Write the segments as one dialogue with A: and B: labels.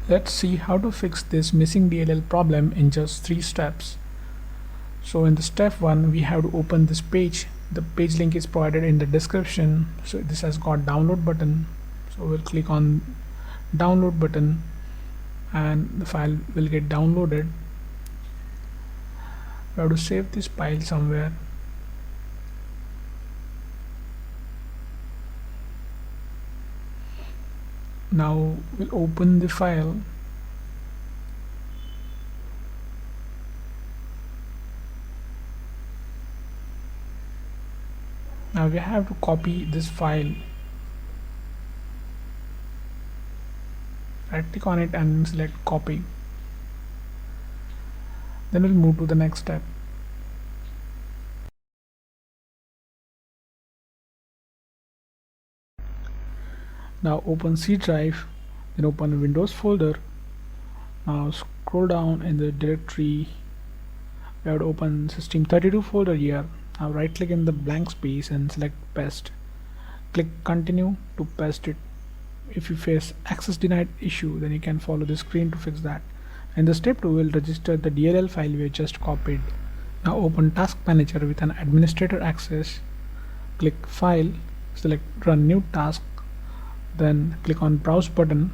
A: Let's see how to fix this missing DLL problem in just 3 steps. So in the step 1, we have to open this page. The page link is provided in the description. So this has got download button. So we'll click on download button and the file will get downloaded. We have to save this file somewhere. Now we'll open the file. Now we have to copy this file. Right click on it and select copy. Then we'll move to the next step. Now open C drive, then open Windows folder. Now scroll down in the directory. We have to open System32 folder here. Now right click in the blank space and select paste. Click continue to paste it. If you face access denied issue, then you can follow the screen to fix that. And the step 2 will register the DLL file we just copied. Now open task manager with an administrator access. Click file, select run new task, then click on browse button.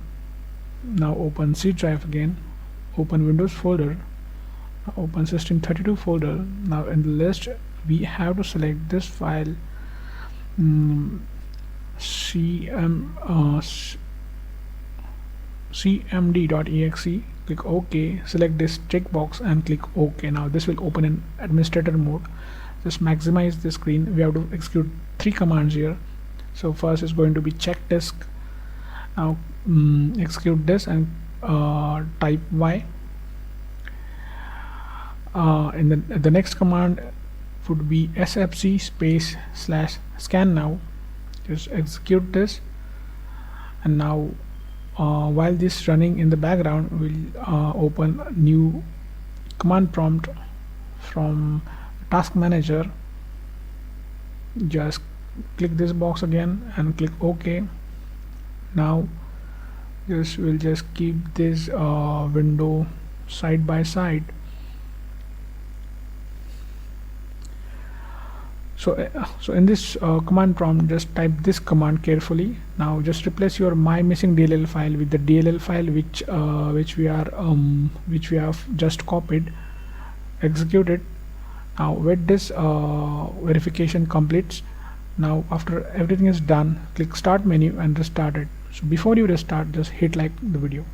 A: Now open C drive again, open Windows folder, open System32 folder. Now in the list we have to select this file, cmd.exe. click OK, select this checkbox and click OK. Now this will open in administrator mode. Just maximize the screen. We have to execute 3 commands here. So first is going to be check disk. Now execute this and type Y. In the next command would be sfc space / scan now. Just execute this, and now while this running in the background, we'll open new command prompt from task manager. Just click this box again and click OK. Now we'll just keep this window side by side. So in this command prompt, just type this command carefully. Now just replace your my missing DLL file with the DLL file which we have just copied. Execute it. Now wait this verification completes. Now after everything is done, click start menu and restart it. So before you restart, just hit like the video.